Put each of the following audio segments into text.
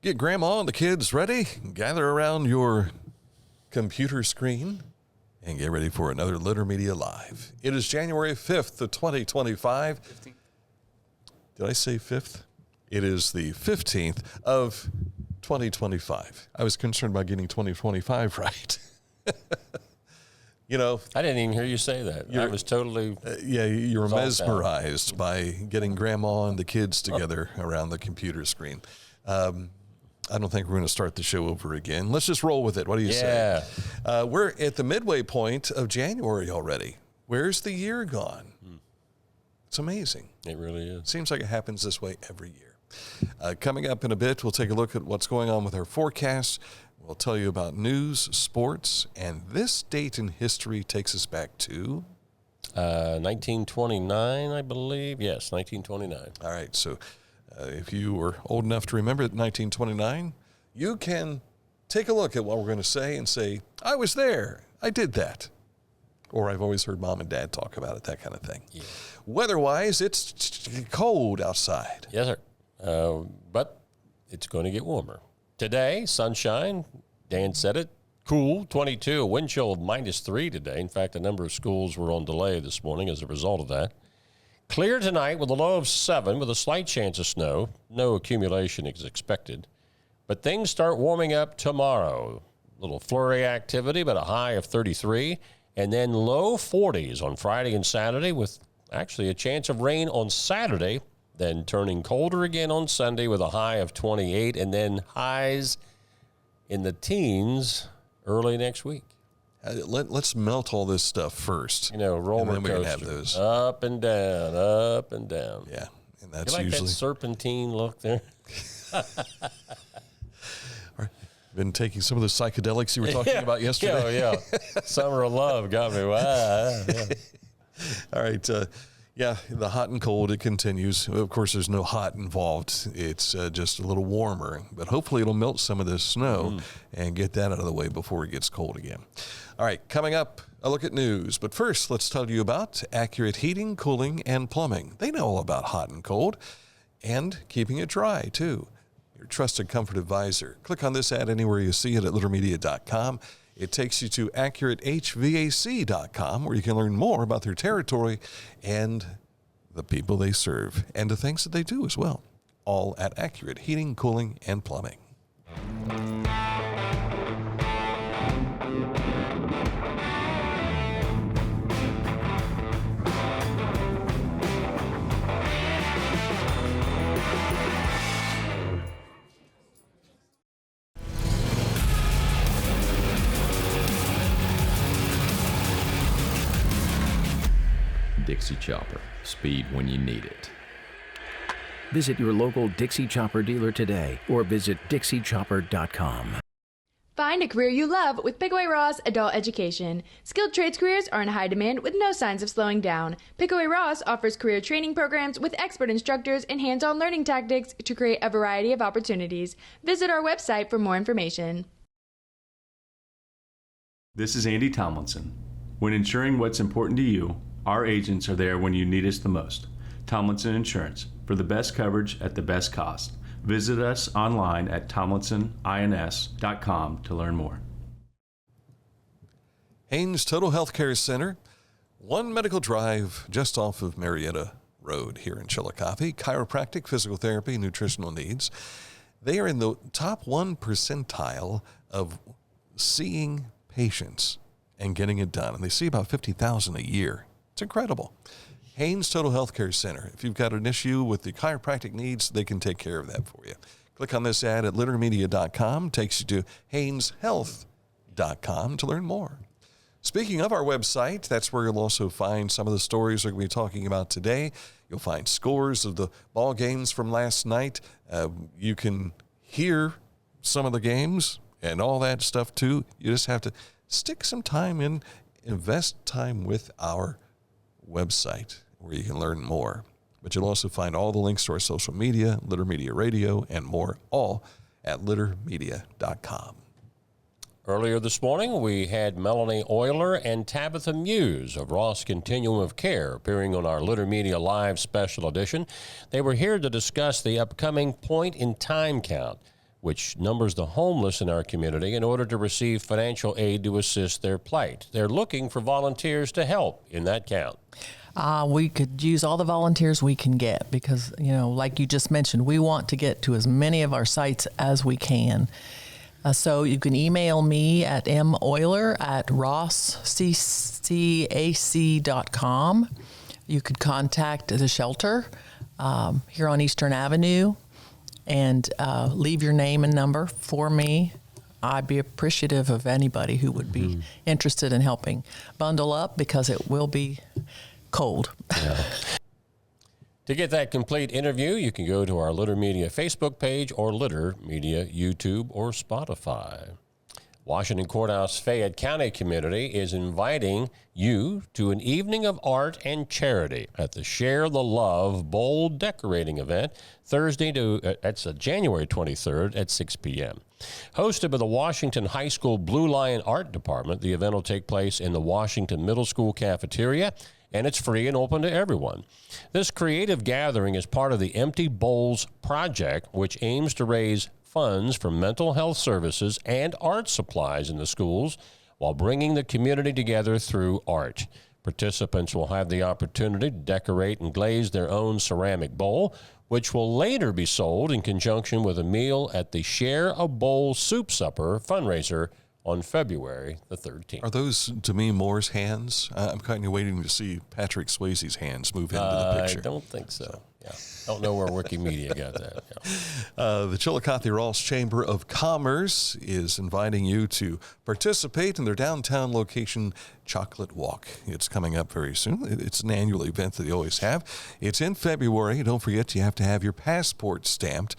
Get Grandma and the kids ready. Gather around your computer screen and get ready for another Litter Media Live. It is January 5th of 2025. 15th. Did I say 5th? It is the 15th of 2025. I was concerned about getting 2025 right. You know, I didn't even hear you say that. I was totally you were mesmerized by getting Grandma and the kids together around the computer screen. I don't think we're going to start the show over again. Let's just roll with it. What do you say? We're at the midway point of January already. Where's the year gone? It's amazing. It really is. Seems like it happens this way every year. Coming up in a bit, we'll take a look at what's going on with our forecast. We'll tell you about news, sports, and this date in history takes us back to 1929, I believe. Yes, 1929. All right, so if you were old enough to remember 1929, you can take a look at what we're going to say and say, I was there, I did that. Or I've always heard Mom and Dad talk about it, that kind of thing. Yeah. Weather-wise, it's cold outside. Yes, sir. But it's going to get warmer. Today, sunshine, Dan said it, cool, 22, a wind chill of -3 today. In fact, a number of schools were on delay this morning as a result of that. Clear tonight with a low of 7 with a slight chance of snow. No accumulation is expected. But things start warming up tomorrow. Little flurry activity, but a high of 33. And then low 40s on Friday and Saturday with actually a chance of rain on Saturday. Then turning colder again on Sunday with a high of 28. And then highs in the teens early next week. Let's melt all this stuff first. You know, roller and then we coaster. can have those. Up and down, up and down. Yeah, and that's you like usually that serpentine look there. Been taking some of the psychedelics you were talking about yesterday. Yeah. Summer of Love got me. Wow. Yeah. All right. The hot and cold, it continues. Of course, there's no hot involved. It's just a little warmer. But hopefully it'll melt some of this snow and get that out of the way before it gets cold again. All right, coming up, a look at news. But first, let's tell you about Accurate Heating, Cooling, and Plumbing. They know all about hot and cold and keeping it dry, too. Your trusted comfort advisor. Click on this ad anywhere you see it at littermedia.com. It takes you to AccurateHVAC.com, where you can learn more about their territory and the people they serve and the things that they do as well. All at Accurate Heating, Cooling, and Plumbing. Dixie Chopper. Speed when you need it. Visit your local Dixie Chopper dealer today or visit DixieChopper.com. Find a career you love with Pickaway Ross Adult Education. Skilled trades careers are in high demand with no signs of slowing down. Pickaway Ross offers career training programs with expert instructors and hands-on learning tactics to create a variety of opportunities. Visit our website for more information. This is Andy Tomlinson. When ensuring what's important to you, our agents are there when you need us the most. Tomlinson Insurance, for the best coverage at the best cost. Visit us online at tomlinsonins.com to learn more. Haynes Total Health Care Center, One Medical Drive, just off of Marietta Road here in Chillicothe. Chiropractic, physical therapy, nutritional needs. They are in the top 1 percentile of seeing patients and getting it done. And they see about 50,000 a year. It's incredible. Haynes Total Health Care Center. If you've got an issue with the chiropractic needs, they can take care of that for you. Click on this ad at littermedia.com. Takes you to hayneshealth.com to learn more. Speaking of our website, that's where you'll also find some of the stories we're going to be talking about today. You'll find scores of the ball games from last night. You can hear some of the games and all that stuff too. You just have to stick some time in, invest time with our website where you can learn more. But you'll also find all the links to our social media, Litter Media Radio, and more, all at littermedia.com. Earlier this morning, we had Melonie Oiler and Tabitha Muse of Ross Continuum of Care appearing on our Litter Media Live Special Edition. They were here to discuss the upcoming point-in-time count which numbers the homeless in our community in order to receive financial aid to assist their plight. They're looking for volunteers to help in that count. We could use all the volunteers we can get because, like you just mentioned, we want to get to as many of our sites as we can. So you can email me at moiler@rossccac.com. You could contact the shelter here on Eastern Avenue and leave your name and number for me. I'd be appreciative of anybody who would be interested in helping. Bundle up because it will be cold. Yeah. To get that complete interview, you can go to our Litter Media Facebook page or Litter Media YouTube or Spotify. Washington Courthouse Fayette County community is inviting you to an evening of art and charity at the Share the Love Bowl decorating event Thursday that's January 23rd at 6 p.m. Hosted by the Washington High School Blue Lion Art Department, the event will take place in the Washington Middle School cafeteria, and it's free and open to everyone. This creative gathering is part of the Empty Bowls project, which aims to raise funds for mental health services and art supplies in the schools while bringing the community together through art. Participants will have the opportunity to decorate and glaze their own ceramic bowl, which will later be sold in conjunction with a meal at the Share a Bowl Soup Supper fundraiser on February the 13th. Are those Demi Moore's hands? I'm kind of waiting to see Patrick Swayze's hands move into the picture. I don't think so. Yeah. Don't know where Wikimedia got that. Yeah. The Chillicothe Ross Chamber of Commerce is inviting you to participate in their downtown location chocolate walk. It's coming up very soon. It's an annual event that they always have. It's in February. Don't forget, you have to have your passport stamped.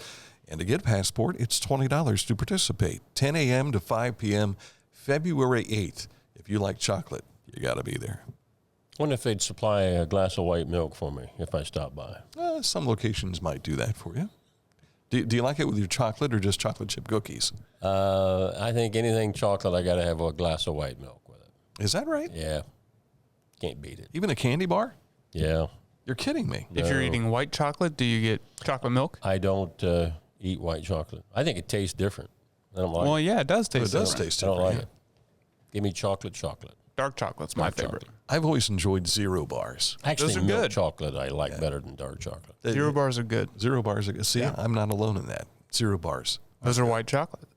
And to get a passport, it's $20 to participate. 10 a.m. to 5 p.m., February 8th. If you like chocolate, you got to be there. I wonder if they'd supply a glass of white milk for me if I stop by. Some locations might do that for you. Do you like it with your chocolate or just chocolate chip cookies? I think anything chocolate, I got to have a glass of white milk with it. Is that right? Yeah. Can't beat it. Even a candy bar? Yeah. You're kidding me. If you're eating white chocolate, do you get chocolate milk? I don't eat white chocolate. I think it tastes different. I don't like it. Well, yeah, it does taste It does different. taste I don't different. like it. Give me chocolate. Dark chocolate's my favorite. I've always enjoyed zero bars. Actually, are milk good. chocolate I like better than dark chocolate. Zero bars are good. Zero bars. See, I'm not alone in that. Zero bars. Those are white chocolate.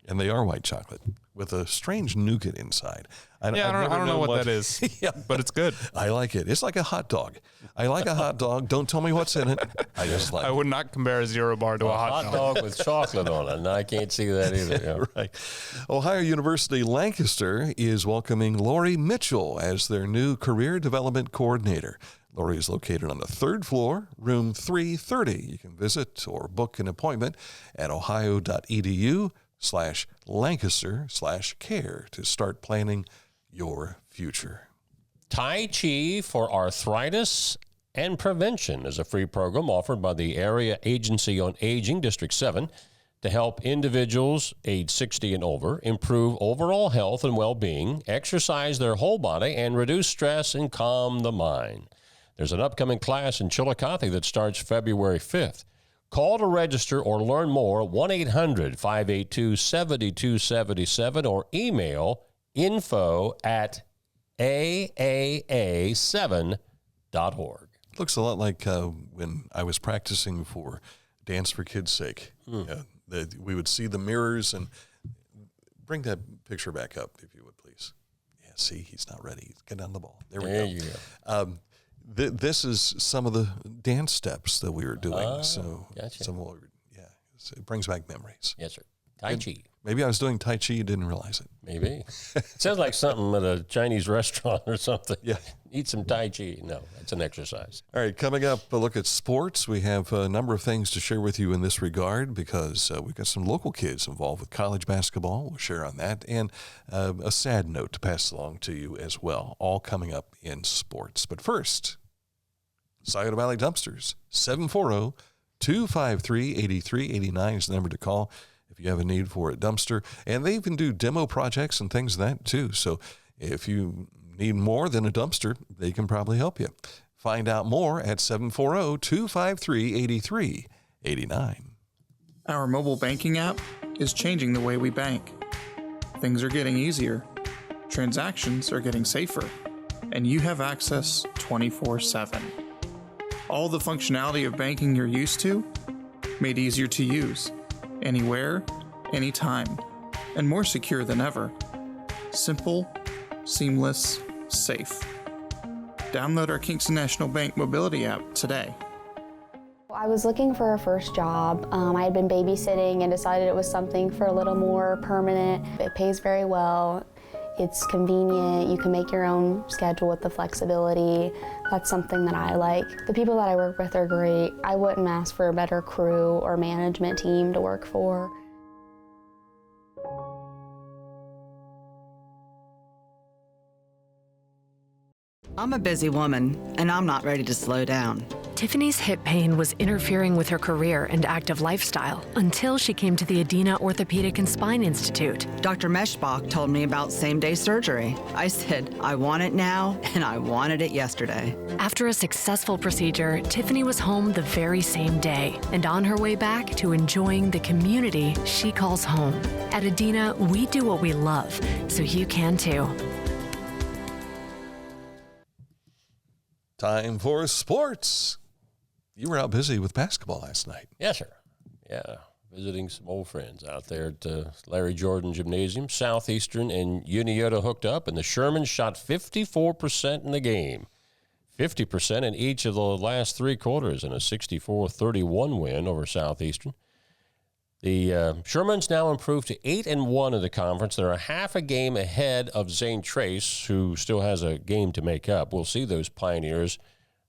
And they are white chocolate with a strange nougat inside. I don't know what that is, but it's good. I like it. It's like a hot dog. I like a hot dog. Don't tell me what's in it. I just like I would not compare a zero bar to a hot dog. Dog with chocolate on it. No, I can't see that either. Yeah. Right. Ohio University Lancaster is welcoming Lori Mitchell as their new career development coordinator. Lori is located on the third floor, room 330. You can visit or book an appointment at ohio.edu/Lancaster/care to start planning your future. Tai Chi for Arthritis and Prevention is a free program offered by the Area Agency on Aging, District 7, to help individuals age 60 and over improve overall health and well-being, exercise their whole body, and reduce stress and calm the mind. There's an upcoming class in Chillicothe that starts February 5th. Call to register or learn more, 1-800-582-7277, or email info@aaa7.org. Looks a lot like when I was practicing for Dance for Kids' Sake. We would see the mirrors and bring that picture back up, if you would, please. Yeah, see, he's not ready. Get on the ball. There we There go. you go. This is some of the dance steps that we were doing. Gotcha. So it brings back memories. Yes, sir. Tai Chi. Maybe I was doing Tai Chi, you didn't realize it. Maybe. Sounds like something at a Chinese restaurant or something. Yeah. Eat some Tai Chi. No, it's an exercise. All right, coming up, a look at sports. We have a number of things to share with you in this regard because we've got some local kids involved with college basketball. We'll share on that. And a sad note to pass along to you as well, all coming up in sports. But first, Scioto Valley Dumpsters, 740-253-8389 is the number to call if you have a need for a dumpster. And they even do demo projects and things of that too. So if you need more than a dumpster, they can probably help you. Find out more at 740-253-8389. Our mobile banking app is changing the way we bank. Things are getting easier, transactions are getting safer, and you have access 24/7. All the functionality of banking you're used to, made easier to use, anywhere, anytime, and more secure than ever. Simple, seamless, safe. Download our Kingston National Bank mobility app today. I was looking for a first job. I had been babysitting and decided it was something for a little more permanent. It pays very well. It's convenient. You can make your own schedule with the flexibility. That's something that I like. The people that I work with are great. I wouldn't ask for a better crew or management team to work for. I'm a busy woman, and I'm not ready to slow down. Tiffany's hip pain was interfering with her career and active lifestyle until she came to the Adina Orthopedic and Spine Institute. Dr. Meshbach told me about same-day surgery. I said, I want it now, and I wanted it yesterday. After a successful procedure, Tiffany was home the very same day and on her way back to enjoying the community she calls home. At Adina, we do what we love, so you can too. Time for sports. You were out busy with basketball last night. Yes, sir. Yeah, visiting some old friends out there at Larry Jordan Gymnasium. Southeastern and Unioto hooked up, and the Shermans shot 54% in the game. 50% in each of the last three quarters in a 64-31 win over Southeastern. The Shermans now improved to 8-1 in the conference. They're a half a game ahead of Zane Trace, who still has a game to make up. We'll see those Pioneers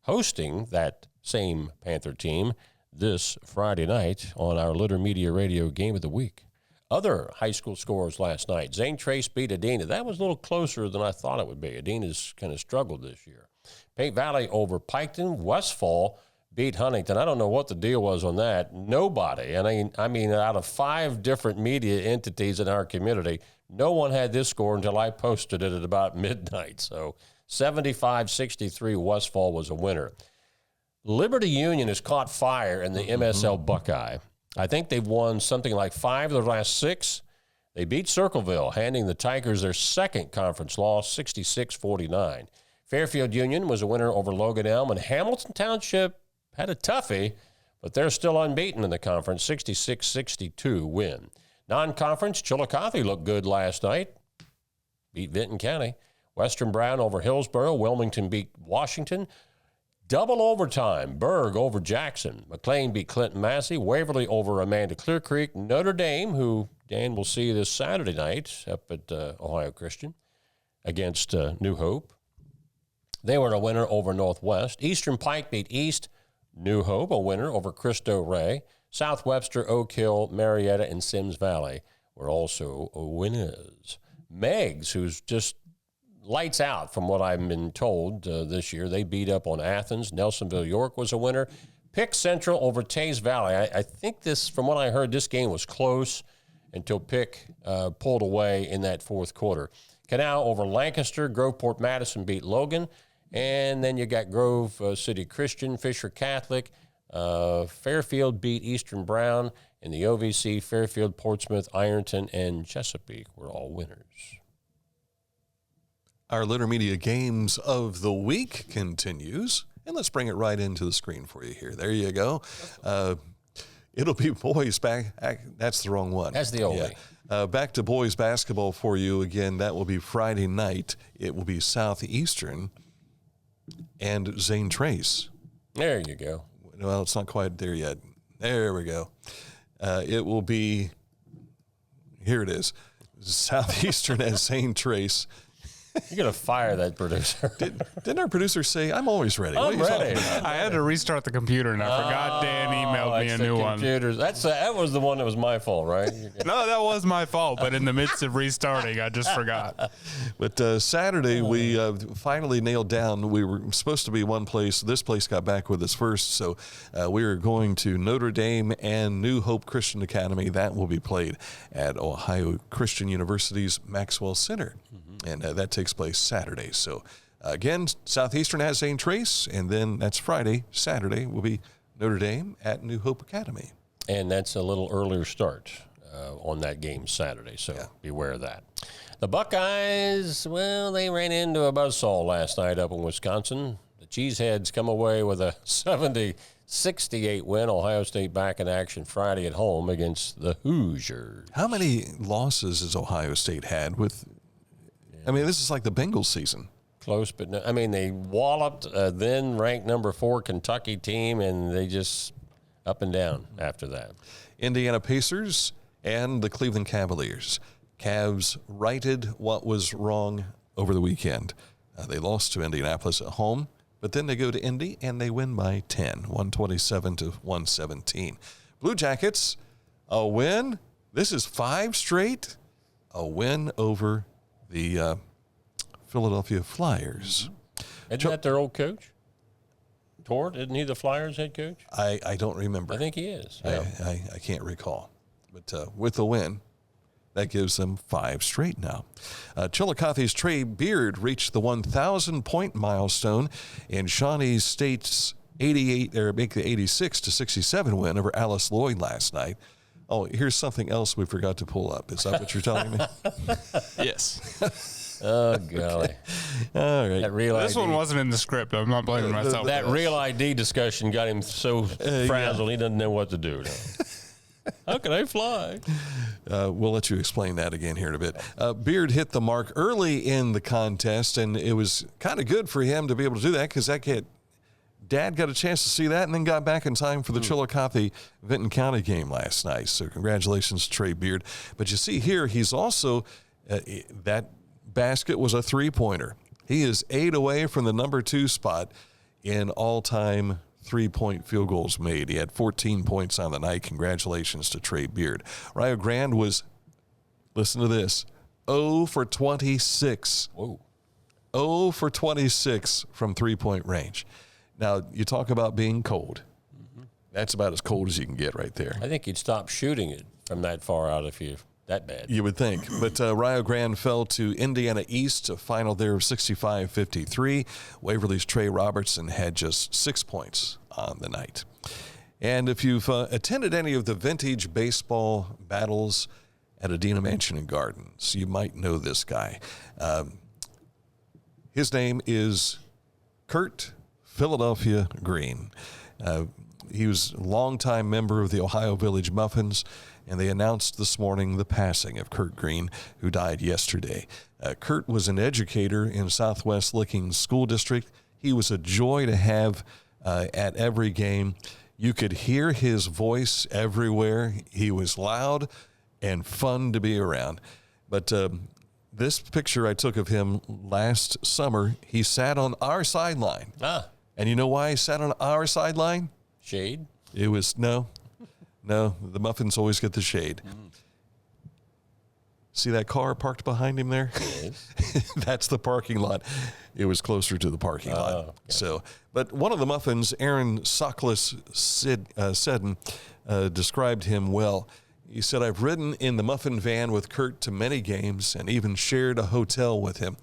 hosting that same Panther team this Friday night on our Litter Media Radio Game of the Week. Other high school scores last night. Zane Trace beat Adina. That was a little closer than I thought it would be. Adina's kind of struggled this year. Paint Valley over Piketon. Westfall beat Huntington. I don't know what the deal was on that. Nobody, and I mean, out of 5 different media entities in our community, no one had this score until I posted it at about midnight. So 75-63, Westfall was a winner. Liberty Union has caught fire in the MSL Buckeye. I think they've won something like 5 of their last 6. They beat Circleville, handing the Tigers their second conference loss, 66-49. Fairfield Union was a winner over Logan Elm, and Hamilton Township had a toughie, but they're still unbeaten in the conference, 66-62 win. Non-conference, Chillicothe looked good last night, beat Vinton County. Western Brown over Hillsborough. Wilmington beat Washington. Double overtime, Berg over Jackson. McLean beat Clinton Massey. Waverly over Amanda Clear Creek. Notre Dame, who Dan will see this Saturday night up at Ohio Christian, against New Hope. They were a winner over Northwest. Eastern Pike beat East. New Hope, a winner over Cristo Rey. South Webster, Oak Hill, Marietta, and Sims Valley were also winners. Meigs, who's just lights out from what I've been told this year. They beat up on Athens. Nelsonville York was a winner. Pick Central over Taze Valley. I think this, from what I heard, this game was close until Pick pulled away in that fourth quarter. Canal over Lancaster. Groveport Madison beat Logan. And then you got Grove City Christian, Fisher Catholic. Fairfield beat Eastern Brown. In the OVC, Fairfield, Portsmouth, Ironton, and Chesapeake were all winners. Our Litter Media Games of the Week continues, and let's bring it right into the screen for you here. There you go. It'll be boys back. That's the wrong one. That's the old way. Back to boys basketball for you again. That will be Friday night. It will be Southeastern and Zane Trace. There you go. Well, it's not quite there yet. There we go. It will be, here it is, Southeastern and Zane Trace. You're going to fire that producer. Didn't our producer say, I'm always ready? I'm ready. I had to restart the computer, and I forgot Dan emailed me a new one. That was the one that was my fault, right? No, that was my fault, but in the midst of restarting, I just forgot. But Saturday, we finally nailed down. We were supposed to be one place. This place got back with us first, so we are going to Notre Dame and New Hope Christian Academy. That will be played at Ohio Christian University's Maxwell Center. And that takes place Saturday. So, again, Southeastern has Zane Trace, and then that's Friday. Saturday will be Notre Dame at New Hope Academy. And that's a little earlier start on that game Saturday, so beware of that. The Buckeyes, well, they ran into a buzzsaw last night up in Wisconsin. The Cheeseheads come away with a 70-68 win. Ohio State back in action Friday at home against the Hoosiers. How many losses has Ohio State had with? I mean, this is like the Bengals season. Close, but no, I mean, they walloped then ranked number 4 Kentucky team, and they just up and down after that. Indiana Pacers and the Cleveland Cavaliers. Cavs righted what was wrong over the weekend. They lost to Indianapolis at home, but then they go to Indy and they win by 10, 127-117. Blue Jackets, a win. This is 5 straight. A win over the Philadelphia Flyers. Isn't that their old coach? Tord, isn't he the Flyers head coach? I don't remember. I think he is. Yeah. I can't recall. But with the win, that gives them 5 straight now. Chillicothe's Trey Beard reached the 1,000-point milestone in Shawnee State's 86-67 win over Alice Lloyd last night. Oh, here's something else we forgot to pull up. Is that what you're telling me? Yes. Oh, golly. All right. That real This ID. one wasn't in the script. I'm not blaming myself. That real ID discussion got him so frazzled he doesn't know what to do now. How can I fly? We'll let you explain that again here in a bit. Beard hit the mark early in the contest, and it was kind of good for him to be able to do that because Dad got a chance to see that and then got back in time for the Chillicothe-Vinton County game last night. So congratulations to Trey Beard. But you see here, he's also, that basket was a three-pointer. He is 8 away from the number 2 spot in all-time three-point field goals made. He had 14 points on the night. Congratulations to Trey Beard. Rio Grande was, listen to this, 0 for 26. Whoa. 0 for 26 from three-point range. Now, you talk about being cold. Mm-hmm. That's about as cold as you can get right there. I think you'd stop shooting it from that far out if you that bad. You would think. But Rio Grande fell to Indiana East, a final there of 65-53. Waverly's Trey Robertson had just 6 points on the night. And if you've attended any of the vintage baseball battles at Adena Mansion and Gardens, you might know this guy. His name is Kurt Philadelphia Green. He was a longtime member of the Ohio Village Muffins, and they announced this morning the passing of Kurt Green, who died yesterday. Kurt was an educator in Southwest Licking School District. He was a joy to have at every game. You could hear his voice everywhere. He was loud and fun to be around. But this picture I took of him last summer, he sat on our sideline. And you know why he sat on our sideline? Shade? It was, no, the Muffins always get the shade. See that car parked behind him there? Yes. That's the parking lot. It was closer to the parking lot. Okay. So, but one of the Muffins, Aaron Soklas Seddon, described him well. He said, "I've ridden in the Muffin van with Kurt to many games and even shared a hotel with him,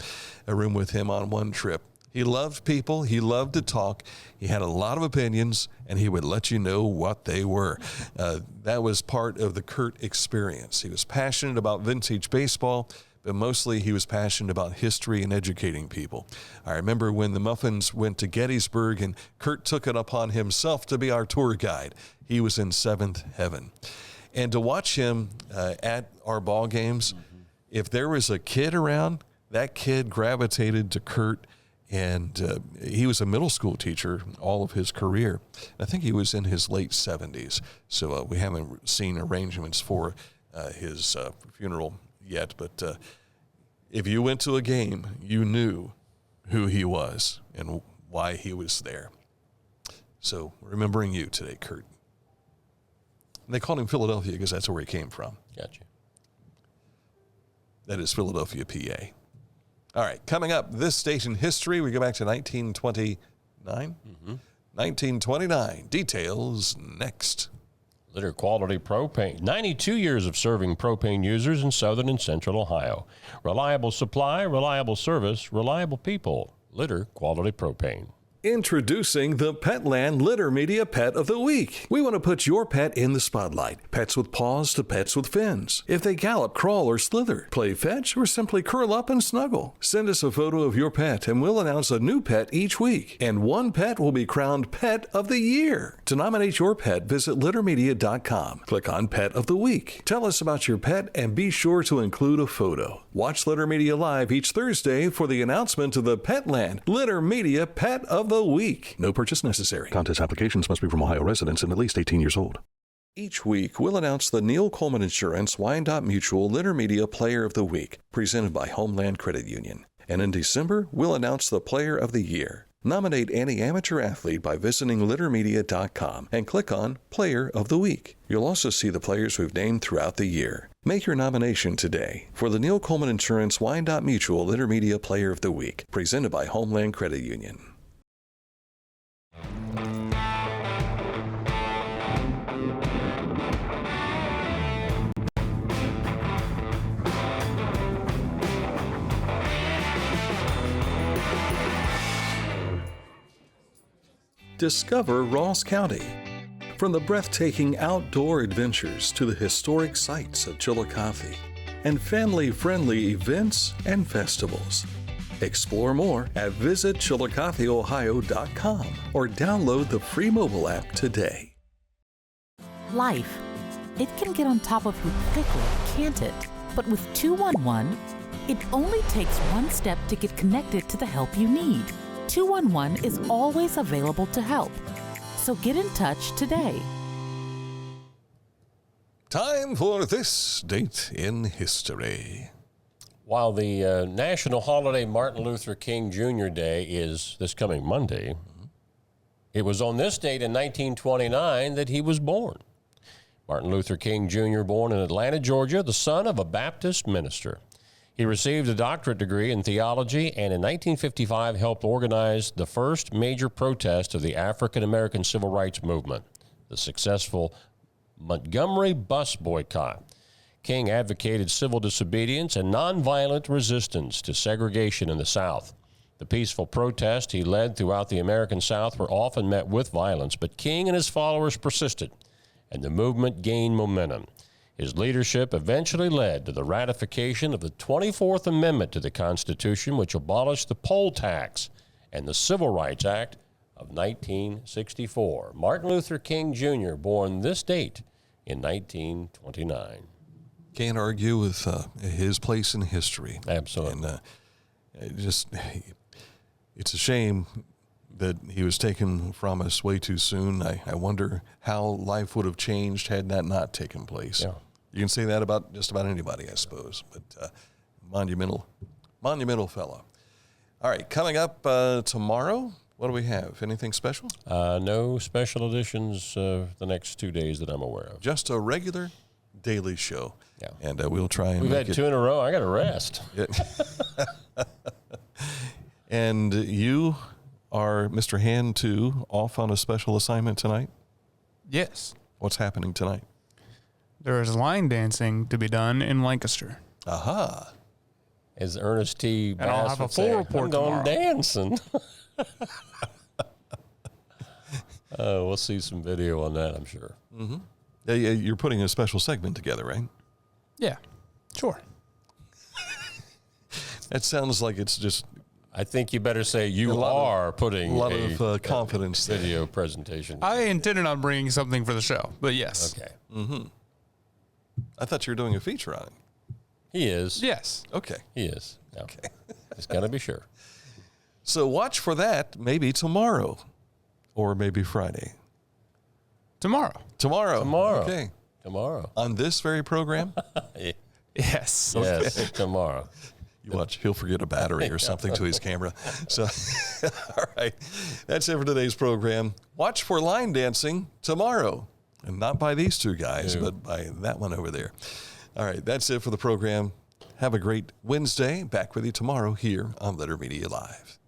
a room with him on one trip. He loved people. He loved to talk. He had a lot of opinions, and he would let you know what they were." That was part of the Kurt experience. He was passionate about vintage baseball, but mostly he was passionate about history and educating people. I remember when the Muffins went to Gettysburg, and Kurt took it upon himself to be our tour guide. He was in seventh heaven. And to watch him at our ball games, if there was a kid around, that kid gravitated to Kurt. And he was a middle school teacher all of his career. I think he was in his late 70s. So we haven't seen arrangements for his funeral yet. But if you went to a game, you knew who he was and why he was there. So remembering you today, Kurt. And they called him Philadelphia because that's where he came from. Gotcha. That is Philadelphia, PA. All right, coming up, this station history, we go back to 1929. 1929. Details next. Litter Quality Propane. 92 years of serving propane users in southern and central Ohio. Reliable supply, reliable service, reliable people. Litter Quality Propane. Introducing the Petland Litter Media Pet of the Week. We want to put your pet in the spotlight. Pets with paws to pets with fins. If they gallop, crawl, or slither, play fetch, or simply curl up and snuggle. Send us a photo of your pet and we'll announce a new pet each week. And one pet will be crowned Pet of the Year. To nominate your pet, visit littermedia.com. Click on Pet of the Week. Tell us about your pet and be sure to include a photo. Watch Litter Media Live each Thursday for the announcement of the Petland Litter Media Pet of the Week. No purchase necessary. Contest applications must be from Ohio residents and at least 18 years old. Each week, we'll announce the Neil Coleman Insurance Wyandotte Mutual Litter Media Player of the Week, presented by Homeland Credit Union. And in December, we'll announce the Player of the Year. Nominate any amateur athlete by visiting littermedia.com and click on Player of the Week. You'll also see the players we've named throughout the year. Make your nomination today for the Neil Coleman Insurance Wyandotte Mutual Litter Media Player of the Week, presented by Homeland Credit Union. Discover Ross County. From the breathtaking outdoor adventures to the historic sights of Chillicothe and family-friendly events and festivals. Explore more at visitchillicotheohio.com or download the free mobile app today. Life. It can get on top of you quickly, can't it? But with 211, it only takes one step to get connected to the help you need. 211 is always available to help. So get in touch today. Time for this date in history. While the national holiday Martin Luther King Jr. Day is this coming Monday, it was on this date in 1929 that he was born. Martin Luther King Jr. born in Atlanta, Georgia, the son of a Baptist minister. He received a doctorate degree in theology and in 1955 helped organize the first major protest of the African American Civil Rights Movement, the successful Montgomery bus boycott. King advocated civil disobedience and nonviolent resistance to segregation in the South. The peaceful protests he led throughout the American South were often met with violence, but King and his followers persisted, and the movement gained momentum. His leadership eventually led to the ratification of the 24th Amendment to the Constitution, which abolished the poll tax, and the Civil Rights Act of 1964. Martin Luther King Jr., born this date in 1929. Can't argue with his place in history. Absolutely. And it's a shame that he was taken from us way too soon. I wonder how life would have changed had that not taken place. Yeah. You can say that about just about anybody, I suppose, but monumental fellow. All right, coming up tomorrow, what do we have? Anything special? No special editions the next 2 days that I'm aware of. Just a regular daily show. Yeah. And we'll try and We've had 2 in a row. I got to rest. And you are Mr. Hand 2 off on a special assignment tonight? Yes. What's happening tonight? There is line dancing to be done in Lancaster. Aha. As Ernest T. Bass And I'll have a would full say, report I'm going tomorrow. dancing. We'll see some video on that, I'm sure. Mm-hmm. Yeah, you're putting a special segment together, right? Yeah, sure. That sounds like it's just... I think you better say you are putting a lot of confidence video presentation. I intended on bringing something for the show, but yes. Okay. Mm-hmm. I thought you were doing a feature on it. He is. Yes. Okay. He is. Yeah. Okay. Just got to be sure. So watch for that maybe tomorrow or maybe Friday. Tomorrow. Tomorrow. Okay. Tomorrow. On this very program? Yes. Yes, tomorrow. You watch, he'll forget a battery or something to his camera. So, all right. That's it for today's program. Watch for line dancing tomorrow. And not by these two guys, but by that one over there. All right. That's it for the program. Have a great Wednesday. Back with you tomorrow here on Litter Media Live.